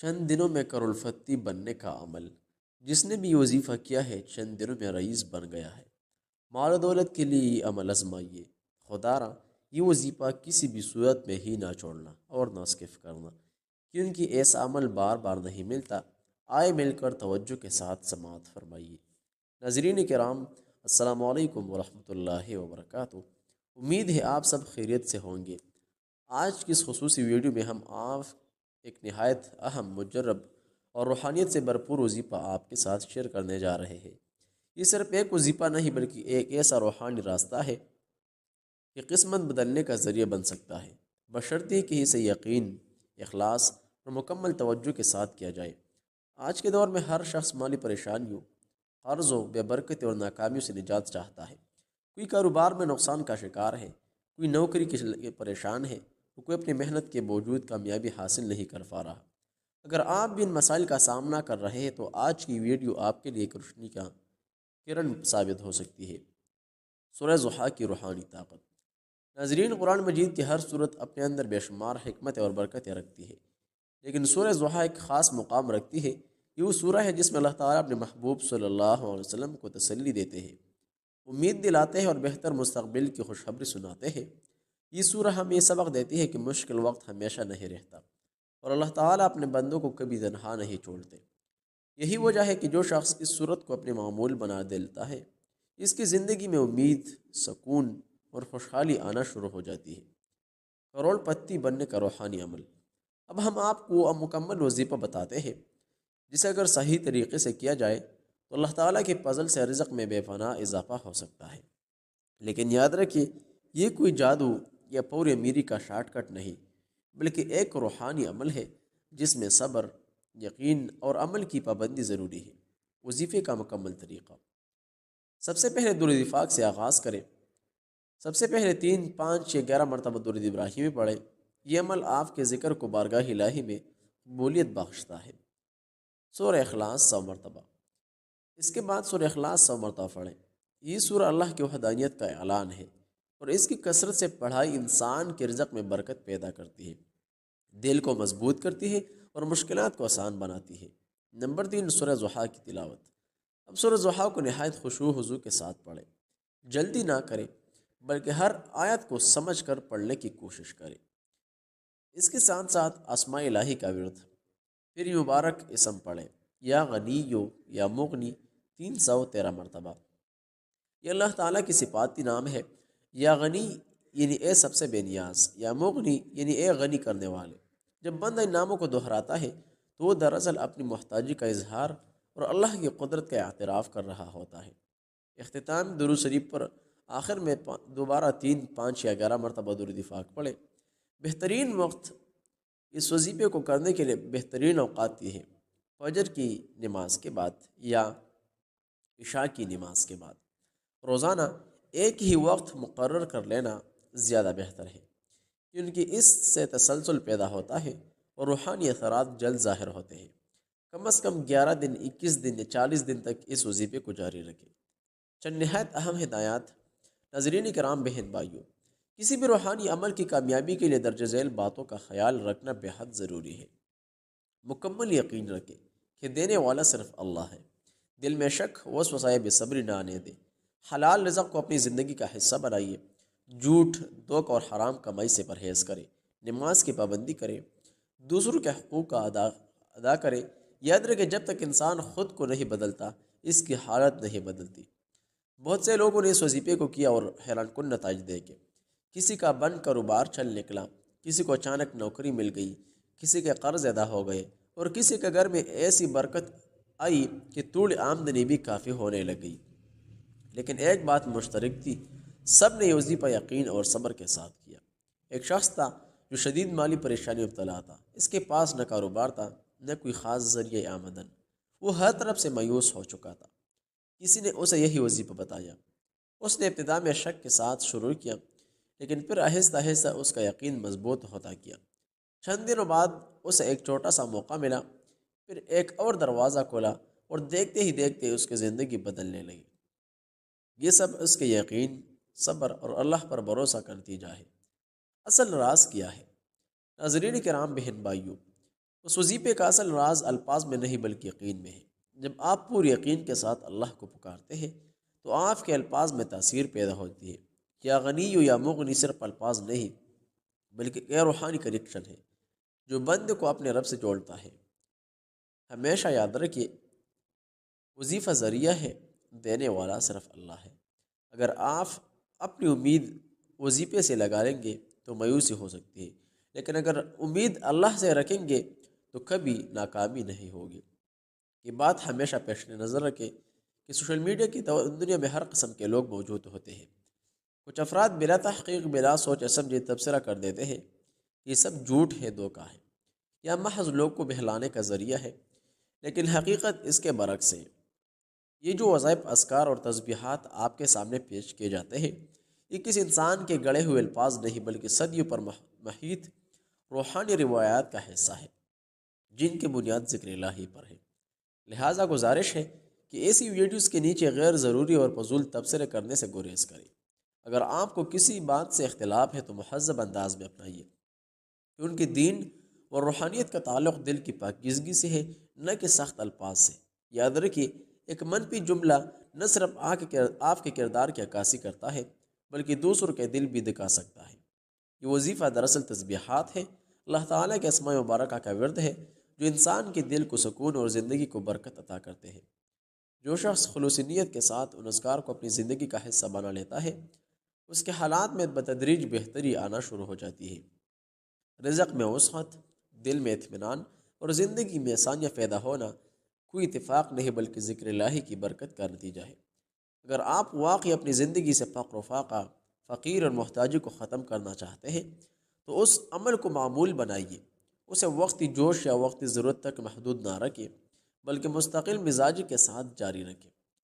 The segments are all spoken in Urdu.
چند دنوں میں کرالفتی بننے کا عمل۔ جس نے بھی یہ وظیفہ کیا ہے چند دنوں میں رئیس بن گیا ہے۔ مال و دولت کے لیے یہ عمل آزمائیے، خدا را یہ وظیفہ کسی بھی صورت میں ہی نہ چھوڑنا اور نہ اسکپ کرنا، کیونکہ ایسا عمل بار بار نہیں ملتا۔ آئے مل کر توجہ کے ساتھ سماعت فرمائیے۔ ناظرین کرام، السلام علیکم ورحمۃ اللہ وبرکاتہ۔ امید ہے آپ سب خیریت سے ہوں گے۔ آج کی اس خصوصی ویڈیو میں ہم ایک نہایت اہم، مجرب اور روحانیت سے بھرپور وظیفہ آپ کے ساتھ شیئر کرنے جا رہے ہیں۔ یہ صرف ایک وظیفہ نہیں بلکہ ایک ایسا روحانی راستہ ہے کہ قسمت بدلنے کا ذریعہ بن سکتا ہے، بشرطے کہ اسے یقین، اخلاص اور مکمل توجہ کے ساتھ کیا جائے۔ آج کے دور میں ہر شخص مالی پریشانیوں، قرضوں، بے برکتی اور ناکامیوں سے نجات چاہتا ہے۔ کوئی کاروبار میں نقصان کا شکار ہے، کوئی نوکری کے لیے پریشان ہے، کوئی اپنی محنت کے باوجود کامیابی حاصل نہیں کر پا رہا۔ اگر آپ بھی ان مسائل کا سامنا کر رہے ہیں تو آج کی ویڈیو آپ کے لیے ایک روشنی کا کرن ثابت ہو سکتی ہے۔ سورہ ضحیٰ کی روحانی طاقت۔ ناظرین، قرآن مجید کی ہر صورت اپنے اندر بے شمار حکمت اور برکتیں رکھتی ہے، لیکن سورہ ضحیٰ ایک خاص مقام رکھتی ہے۔ یہ وہ سورہ ہے جس میں اللہ تعالیٰ اپنے محبوب صلی اللہ علیہ وسلم کو تسلی دیتے ہیں، امید دلاتے ہیں اور بہتر مستقبل کی خوشخبری سناتے ہیں۔ یہ سورہ ہمیں یہ سبق دیتی ہے کہ مشکل وقت ہمیشہ نہیں رہتا اور اللہ تعالیٰ اپنے بندوں کو کبھی تنہا نہیں چھوڑتے۔ یہی وجہ ہے کہ جو شخص اس صورت کو اپنے معمول بنا دیتا ہے، اس کی زندگی میں امید، سکون اور خوشحالی آنا شروع ہو جاتی ہے۔ کروڑ پتی بننے کا روحانی عمل۔ اب ہم آپ کو مکمل وظیفہ بتاتے ہیں جسے اگر صحیح طریقے سے کیا جائے تو اللہ تعالیٰ کے فضل سے رزق میں بے پناہ اضافہ ہو سکتا ہے۔ لیکن یاد رکھیے، یہ کوئی جادو یا پور امیری کا شارٹ کٹ نہیں، بلکہ ایک روحانی عمل ہے جس میں صبر، یقین اور عمل کی پابندی ضروری ہے۔ وظیفے کا مکمل طریقہ۔ سب سے پہلے درود پاک سے آغاز کریں۔ سب سے پہلے 3، 5 یا 11 مرتبہ درود ابراہیمی پڑھیں۔ یہ عمل آپ کے ذکر کو بارگاہ الہی میں قبولیت بخشتا ہے۔ سورہ اخلاص 100 مرتبہ۔ اس کے بعد سورہ اخلاص 100 مرتبہ پڑھیں۔ یہ سورہ اللہ کی وحدانیت کا اعلان ہے اور اس کی کثرت سے پڑھائی انسان کے رزق میں برکت پیدا کرتی ہے، دل کو مضبوط کرتی ہے اور مشکلات کو آسان بناتی ہے۔ نمبر 3، سورہ ضحیٰ کی تلاوت۔ اب سورہ ضحیٰ کو نہایت خشوع و خضوع کے ساتھ پڑھیں۔ جلدی نہ کریں بلکہ ہر آیت کو سمجھ کر پڑھنے کی کوشش کریں۔ اس کے ساتھ ساتھ اسماء الہی کا ورد، پھر یہ مبارک اسم پڑھیں، یا غنیو یا مغنی 313 مرتبہ۔ یہ اللہ تعالیٰ کی صفاتی نام ہے۔ یا غنی یعنی اے سب سے بے نیاز، یا مغنی یعنی اے غنی کرنے والے۔ جب بندہ ان ناموں کو دہراتا ہے تو وہ دراصل اپنی محتاجی کا اظہار اور اللہ کی قدرت کا اعتراف کر رہا ہوتا ہے۔ اختتام درود شریف پر آخر میں دوبارہ 3، 5 یا 11 مرتبہ درود پاک پڑھیں۔ بہترین وقت اس وظیفے کو کرنے کے لیے بہترین اوقات یہ ہیں: فجر کی نماز کے بعد یا عشاء کی نماز کے بعد۔ روزانہ ایک ہی وقت مقرر کر لینا زیادہ بہتر ہے، کیونکہ اس سے تسلسل پیدا ہوتا ہے اور روحانی اثرات جلد ظاہر ہوتے ہیں۔ کم از کم 11 دن، 21 دن یا 40 دن تک اس وظیفے کو جاری رکھیں۔ چند نہایت اہم ہدایات۔ ناظرین کرام، بہن بھائیوں، کسی بھی روحانی عمل کی کامیابی کے لیے درج ذیل باتوں کا خیال رکھنا بے حد ضروری ہے۔ مکمل یقین رکھیں کہ دینے والا صرف اللہ ہے۔ دل میں شک، وسوسہ، بے صبری نہ آنے دیں۔ حلال رزق کو اپنی زندگی کا حصہ بنائیے۔ جھوٹ، دھوکہ اور حرام کمائی سے پرہیز کریں۔ نماز کی پابندی کریں۔ دوسروں کے حقوق کا ادا کریں۔ یاد رکھیں، جب تک انسان خود کو نہیں بدلتا، اس کی حالت نہیں بدلتی۔ بہت سے لوگوں نے اس وظیفے کو کیا اور حیران کن نتائج دیکھے۔ کسی کا بند کاروبار چل نکلا، کسی کو اچانک نوکری مل گئی، کسی کے قرض ادا ہو گئے اور کسی کے گھر میں ایسی برکت آئی کہ طول آمدنی بھی کافی ہونے لگ گئی۔ لیکن ایک بات مشترک تھی، سب نے یہ وظیفہ یقین اور صبر کے ساتھ کیا۔ ایک شخص تھا جو شدید مالی پریشانی مبتلا تھا۔ اس کے پاس نہ کاروبار تھا، نہ کوئی خاص ذریعہ آمدن۔ وہ ہر طرف سے مایوس ہو چکا تھا۔ کسی نے اسے یہی وظیفہ بتایا۔ اس نے ابتدا میں شک کے ساتھ شروع کیا، لیکن پھر آہستہ آہستہ اس کا یقین مضبوط ہوتا گیا۔ چند دنوں بعد اسے ایک چھوٹا سا موقع ملا، پھر ایک اور دروازہ کھولا اور دیکھتے ہی دیکھتے اس کی زندگی بدلنے لگی۔ یہ سب اس کے یقین، صبر اور اللہ پر بھروسہ کا نتیجہ ہے۔ اصل راز کیا ہے؟ ناظرین کرام، بہن بھائیوں، اس وظیفے کا اصل راز الفاظ میں نہیں بلکہ یقین میں ہے۔ جب آپ پورے یقین کے ساتھ اللہ کو پکارتے ہیں تو آپ کے الفاظ میں تاثیر پیدا ہوتی ہے۔ یا غنی یا مغنی صرف الفاظ نہیں بلکہ ایک روحانی کنیکشن ہے جو بندے کو اپنے رب سے جوڑتا ہے۔ ہمیشہ یاد رکھیے، وظیفہ ذریعہ ہے، دینے والا صرف اللہ ہے۔ اگر آپ اپنی امید وظیفے سے لگا لیں گے تو مایوسی ہو سکتی ہے، لیکن اگر امید اللہ سے رکھیں گے تو کبھی ناکامی نہیں ہوگی۔ یہ بات ہمیشہ پیش نظر رکھیں کہ سوشل میڈیا کی دنیا میں ہر قسم کے لوگ موجود ہوتے ہیں۔ کچھ افراد بلا تحقیق بلا سوچ سمجھے تبصرہ کر دیتے ہیں، یہ سب جھوٹ ہے، دھوکہ ہے یا محض لوگ کو بہلانے کا ذریعہ ہے، لیکن حقیقت اس کے برعکس ہے۔ یہ جو وظائف، اذکار اور تسبیحات آپ کے سامنے پیش کیے جاتے ہیں، یہ کسی انسان کے گڑھے ہوئے الفاظ نہیں بلکہ صدیوں پر محیط روحانی روایات کا حصہ ہے جن کی بنیاد ذکر الہی پر ہے۔ لہٰذا گزارش ہے کہ ایسی ویڈیوز کے نیچے غیر ضروری اور فضول تبصرے کرنے سے گریز کریں۔ اگر آپ کو کسی بات سے اختلاف ہے تو مہذب انداز میں اپنائیے کہ ان کے دین اور روحانیت کا تعلق دل کی پاکیزگی سے ہے، نہ کہ سخت الفاظ سے۔ یاد رکھیے، ایک منفی جملہ نہ صرف آپ کے کردار کی عکاسی کرتا ہے بلکہ دوسروں کے دل بھی دکھا سکتا ہے۔ یہ وظیفہ دراصل تسبیحات ہے، اللہ تعالیٰ کے اسماء مبارکہ کا ورد ہے جو انسان کے دل کو سکون اور زندگی کو برکت عطا کرتے ہیں۔ جو شخص خلوص نیت کے ساتھ ان اذکار کو اپنی زندگی کا حصہ بنا لیتا ہے، اس کے حالات میں بتدریج بہتری آنا شروع ہو جاتی ہے۔ رزق میں وسعت، دل میں اطمینان اور زندگی میں آسانیاں پیدا ہونا کوئی اتفاق نہیں بلکہ ذکر الہی کی برکت کا نتیجہ ہے۔ اگر آپ واقعی اپنی زندگی سے فقر و فاقہ، فقیر اور محتاجی کو ختم کرنا چاہتے ہیں تو اس عمل کو معمول بنائیے۔ اسے وقتی جوش یا وقتی ضرورت تک محدود نہ رکھیں بلکہ مستقل مزاجی کے ساتھ جاری رکھیں۔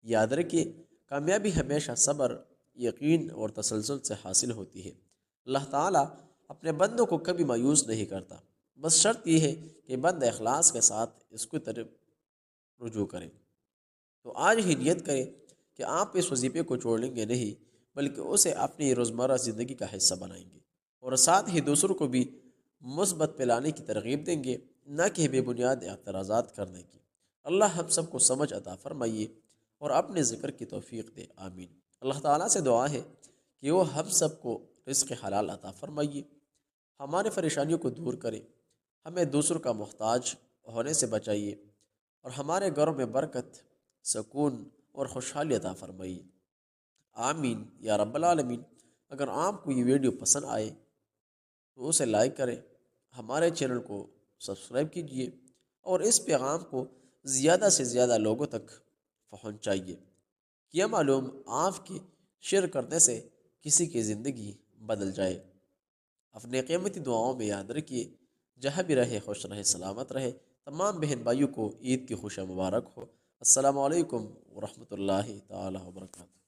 یاد رکھیے، کامیابی ہمیشہ صبر، یقین اور تسلسل سے حاصل ہوتی ہے۔ اللہ تعالیٰ اپنے بندوں کو کبھی مایوس نہیں کرتا، بس شرط یہ ہے کہ بند اخلاص کے ساتھ اس کی طرف رجوع کریں۔ تو آج ہی نیت کریں کہ آپ اس وظیفے کو چھوڑیں گے نہیں بلکہ اسے اپنی روزمرہ زندگی کا حصہ بنائیں گے، اور ساتھ ہی دوسروں کو بھی مثبت پھیلانے کی ترغیب دیں گے، نہ کہ بے بنیاد اعتراضات کرنے کی۔ اللہ ہم سب کو سمجھ عطا فرمائیے اور اپنے ذکر کی توفیق دے، آمین۔ اللہ تعالیٰ سے دعا ہے کہ وہ ہم سب کو رزق حلال عطا فرمائیے، ہمارے پریشانیوں کو دور کرے، ہمیں دوسروں کا محتاج ہونے سے بچائیے اور ہمارے گھروں میں برکت، سکون اور خوشحالی عطا فرمائیے، آمین یا رب العالمین۔ اگر آپ کو یہ ویڈیو پسند آئے تو اسے لائک کریں، ہمارے چینل کو سبسکرائب کیجیے اور اس پیغام کو زیادہ سے زیادہ لوگوں تک پہنچائیے۔ کیا معلوم آپ کے شیئر کرنے سے کسی کی زندگی بدل جائے۔ اپنے قیمتی دعاؤں میں یاد رکھیے، جہاں بھی رہے خوش رہے، سلامت رہے۔ تمام بہن بھائیوں کو عید کی خوشیاں مبارک ہو۔ السلام علیکم ورحمۃ اللہ تعالی وبرکاتہ۔